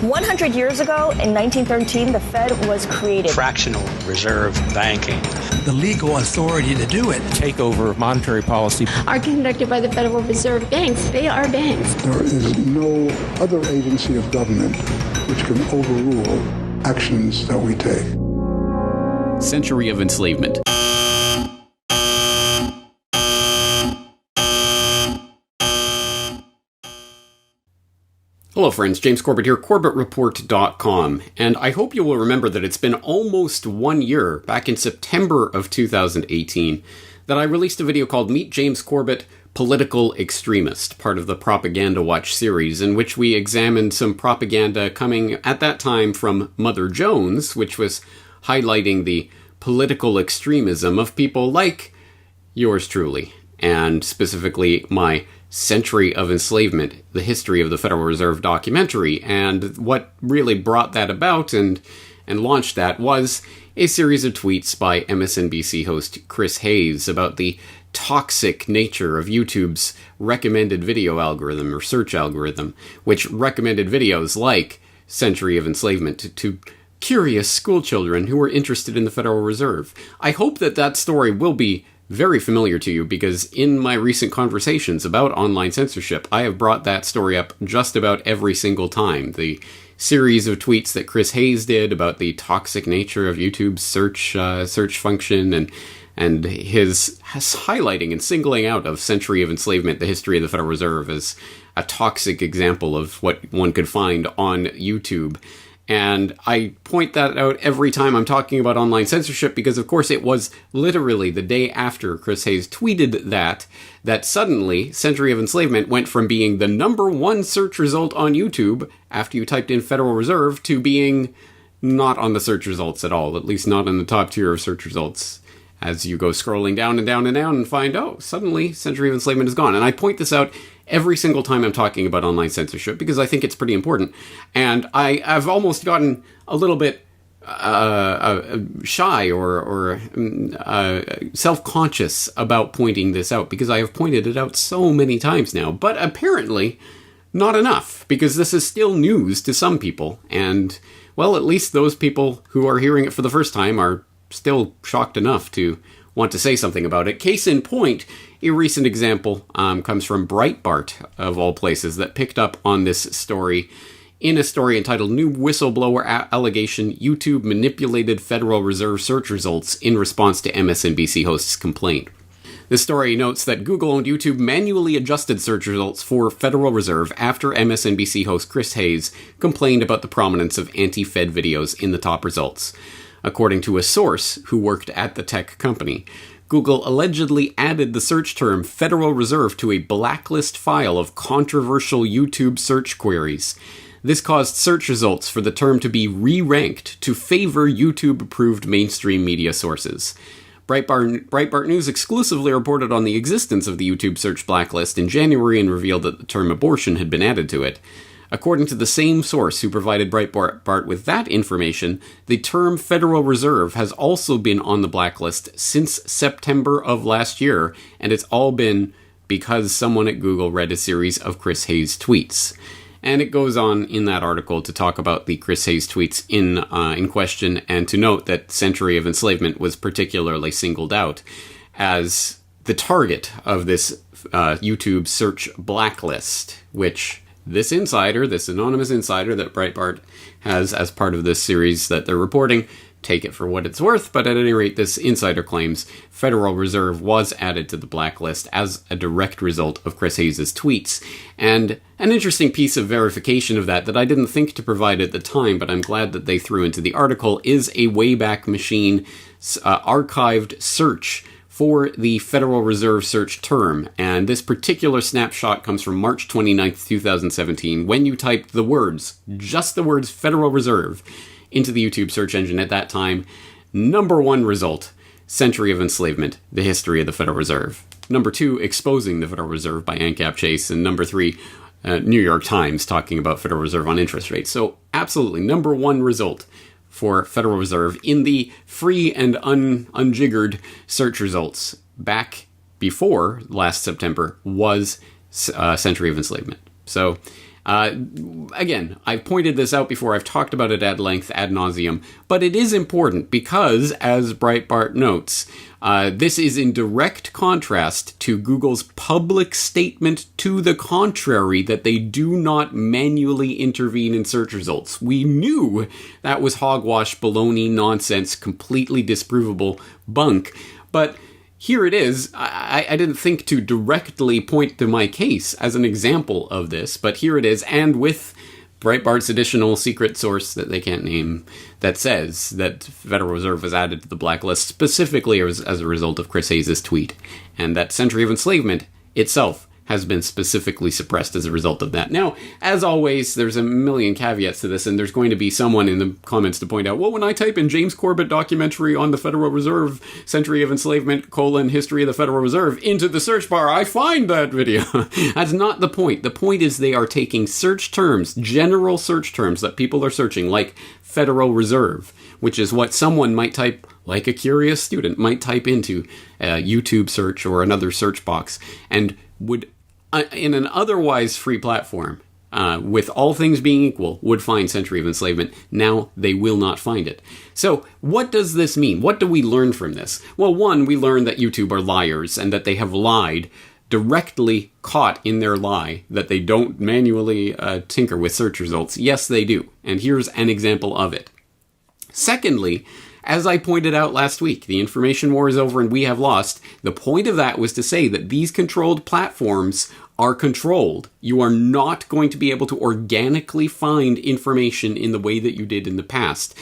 100 years ago, in 1913, the Fed was created. Fractional reserve banking. The legal authority to do it. Takeover of monetary policy. Are conducted by the Federal Reserve banks. They are banks. There is no other agency of government which can overrule actions that we take. Century of Enslavement. Hello friends, James Corbett here, CorbettReport.com, and I hope you will remember that it's been almost 1 year, back in September of 2018, that I released a video called Meet James Corbett, Political Extremist, part of the Propaganda Watch series, in which we examined some propaganda coming at that time from Mother Jones, which was highlighting the political extremism of people like yours truly, and specifically my Century of Enslavement, the history of the Federal Reserve documentary. And what really brought that about and launched that was a series of tweets by MSNBC host Chris Hayes about the toxic nature of YouTube's recommended video algorithm or search algorithm, which recommended videos like Century of Enslavement to curious school children who were interested in the Federal Reserve. I hope that that story will be very familiar to you, because in my recent conversations about online censorship, I have brought that story up just about every single time. The series of tweets that Chris Hayes did about the toxic nature of YouTube's search function and his highlighting and singling out of Century of Enslavement, the history of the Federal Reserve, as a toxic example of what one could find on YouTube. And I point that out every time I'm talking about online censorship because, of course, it was literally the day after Chris Hayes tweeted that suddenly Century of Enslavement went from being the #1 search result on YouTube after you typed in Federal Reserve to being not on the search results at all, at least not in the top tier of search results. As you go scrolling down and down and down and find, oh, suddenly Century of Enslavement is gone. And I point this out every single time I'm talking about online censorship because I think it's pretty important. And I've almost gotten a little bit shy or self-conscious about pointing this out because I have pointed it out so many times now. But apparently not enough, because this is still news to some people. And, well, at least those people who are hearing it for the first time are still shocked enough to want to say something about it. Case in point, a recent example comes from Breitbart, of all places, that picked up on this story in a story entitled New Whistleblower Allegation, YouTube Manipulated Federal Reserve Search Results in Response to MSNBC Host's Complaint. The story notes that Google-owned YouTube manually adjusted search results for Federal Reserve after MSNBC host Chris Hayes complained about the prominence of anti-Fed videos in the top results. According to a source who worked at the tech company, Google allegedly added the search term Federal Reserve to a blacklist file of controversial YouTube search queries. This caused search results for the term to be re-ranked to favor YouTube-approved mainstream media sources. Breitbart News exclusively reported on the existence of the YouTube search blacklist in January and revealed that the term abortion had been added to it. According to the same source who provided Breitbart with that information, the term Federal Reserve has also been on the blacklist since September of last year, and it's all been because someone at Google read a series of Chris Hayes tweets. And it goes on in that article to talk about the Chris Hayes tweets in question, and to note that Century of Enslavement was particularly singled out as the target of this YouTube search blacklist, which this anonymous insider that Breitbart has as part of this series that they're reporting, take it for what it's worth, but at any rate, this insider claims Federal Reserve was added to the blacklist as a direct result of Chris Hayes' tweets. And an interesting piece of verification of that I didn't think to provide at the time, but I'm glad that they threw into the article, is a Wayback Machine archived search for the Federal Reserve search term, and this particular snapshot comes from March 29th, 2017, when you typed just the words Federal Reserve, into the YouTube search engine at that time. #1 result, Century of Enslavement, the history of the Federal Reserve. #2, Exposing the Federal Reserve by ANCAP Chase, and #3, New York Times talking about Federal Reserve on interest rates. So absolutely, #1 result for Federal Reserve in the free and unjiggered search results back before last September was Century of Enslavement. So Again, I've pointed this out before. I've talked about it at length, ad nauseum. But it is important because, as Breitbart notes, this is in direct contrast to Google's public statement to the contrary that they do not manually intervene in search results. We knew that was hogwash, baloney, nonsense, completely disprovable bunk. But here it is. I didn't think to directly point to my case as an example of this, but here it is, and with Breitbart's additional secret source that they can't name that says that Federal Reserve was added to the blacklist specifically as a result of Chris Hayes' tweet, and that Century of Enslavement itself has been specifically suppressed as a result of that. Now, as always, there's a million caveats to this, and there's going to be someone in the comments to point out, well, when I type in James Corbett documentary on the Federal Reserve, Century of Enslavement, History of the Federal Reserve, into the search bar, I find that video. That's not the point. The point is they are taking search terms, general search terms that people are searching, like Federal Reserve, which is what someone might type, like a curious student might type into a YouTube search or another search box, and would in an otherwise free platform, with all things being equal, would find Century of Enslavement. Now they will not find it. So what does this mean? What do we learn from this? Well, one, we learn that YouTube are liars and that they have lied, directly caught in their lie, that they don't manually tinker with search results. Yes, they do. And here's an example of it. Secondly, as I pointed out last week, the information war is over and we have lost. The point of that was to say that these controlled platforms are controlled. You are not going to be able to organically find information in the way that you did in the past.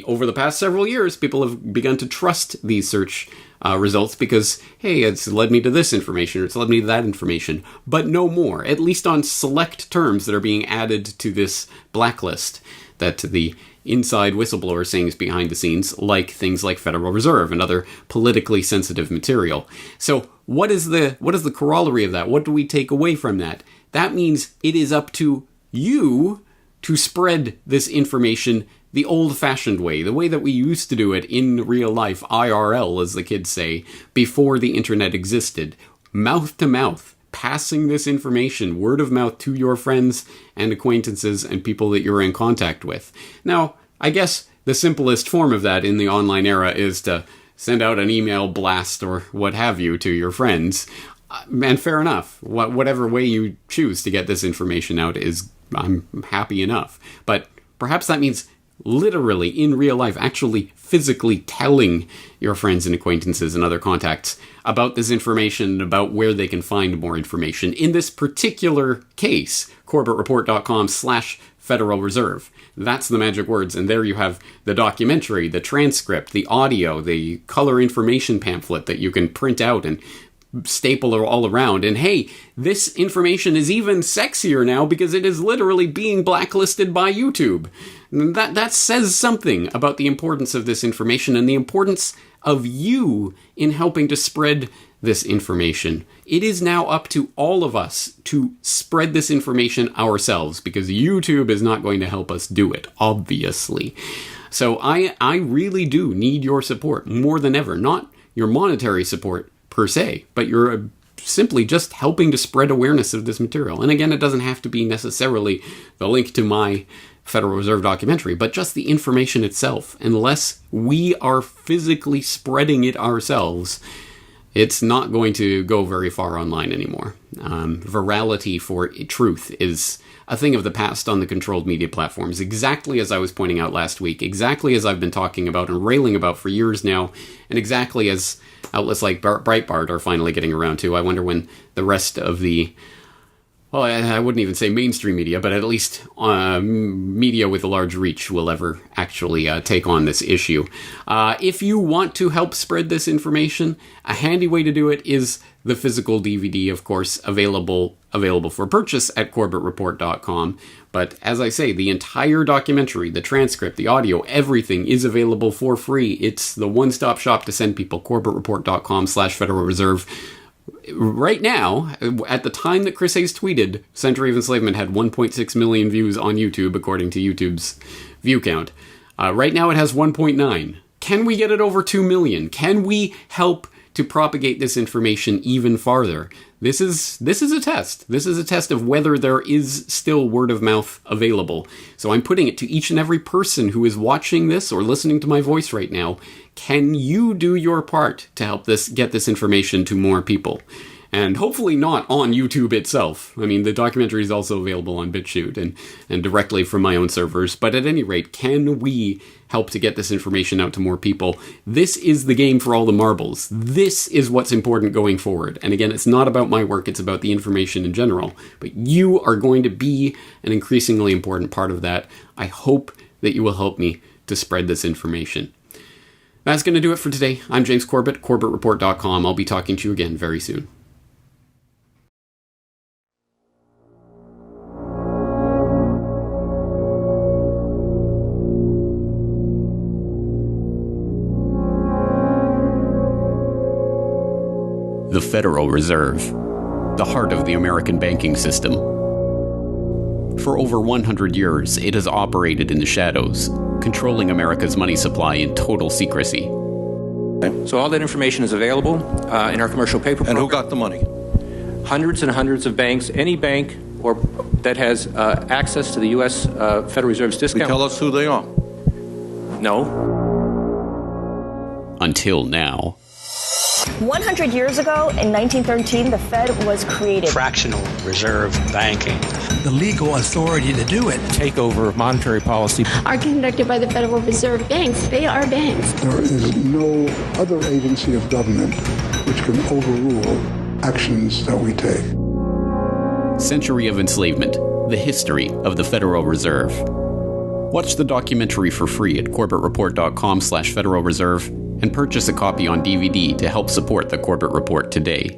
Over the past several years, people have begun to trust these search results because, hey, it's led me to this information or it's led me to that information, but no more, at least on select terms that are being added to this blacklist that the inside whistleblower sayings behind the scenes, like things like Federal Reserve and other politically sensitive material. So what is the corollary of that? What do we take away from that? That means it is up to you to spread this information the old-fashioned way, the way that we used to do it in real life, IRL, as the kids say, before the internet existed, mouth to mouth. Passing this information, word of mouth, to your friends and acquaintances and people that you're in contact with. Now, I guess the simplest form of that in the online era is to send out an email blast or what have you to your friends. And fair enough. Whatever way you choose to get this information out is, I'm happy enough. But perhaps that means literally, in real life, actually physically telling your friends and acquaintances and other contacts about this information, about where they can find more information. In this particular case, corbettreport.com/Federal Reserve. That's the magic words, and there you have the documentary, the transcript, the audio, the color information pamphlet that you can print out and staple all around. And hey, this information is even sexier now because it is literally being blacklisted by YouTube. That says something about the importance of this information and the importance of you in helping to spread this information. It is now up to all of us to spread this information ourselves because YouTube is not going to help us do it, obviously. So I really do need your support more than ever. Not your monetary support per se, but you're simply just helping to spread awareness of this material. And again, it doesn't have to be necessarily the link to my Federal Reserve documentary, but just the information itself. Unless we are physically spreading it ourselves, it's not going to go very far online anymore. Virality for truth is a thing of the past on the controlled media platforms, exactly as I was pointing out last week, exactly as I've been talking about and railing about for years now, and exactly as outlets like Breitbart are finally getting around to. I wonder when the rest of the, well, I wouldn't even say mainstream media, but at least media with a large reach will ever actually take on this issue. If you want to help spread this information, a handy way to do it is the physical DVD, of course, available for purchase at corbettreport.com. But as I say, the entire documentary, the transcript, the audio, everything is available for free. It's the one-stop shop to send people, corbettreport.com/Federal Reserve. Right now, at the time that Chris Hayes tweeted, Century of Enslavement had 1.6 million views on YouTube, according to YouTube's view count. Right now it has 1.9. Can we get it over 2 million? Can we help to propagate this information even farther. This is a test. This is a test of whether there is still word of mouth available. So I'm putting it to each and every person who is watching this or listening to my voice right now. Can you do your part to help get this information to more people? And hopefully not on YouTube itself. I mean, the documentary is also available on BitChute and directly from my own servers. But at any rate, can we help to get this information out to more people? This is the game for all the marbles. This is what's important going forward. And again, it's not about my work, it's about the information in general. But you are going to be an increasingly important part of that. I hope that you will help me to spread this information. That's going to do it for today. I'm James Corbett, CorbettReport.com. I'll be talking to you again very soon. The Federal Reserve, the heart of the American banking system. For over 100 years, it has operated in the shadows, controlling America's money supply in total secrecy. So all that information is available in our commercial paper program. And who got the money? Hundreds and hundreds of banks. Any bank or that has access to the U.S. Federal Reserve's discount. Tell us who they are. No. Until now. 100 years ago, in 1913, the Fed was created. Fractional reserve banking. The legal authority to do it. Takeover of monetary policy. Are conducted by the Federal Reserve banks. They are banks. There is no other agency of government which can overrule actions that we take. Century of Enslavement, the history of the Federal Reserve. Watch the documentary for free at CorbettReport.com/Federal Reserve and purchase a copy on DVD to help support the Corbett Report today.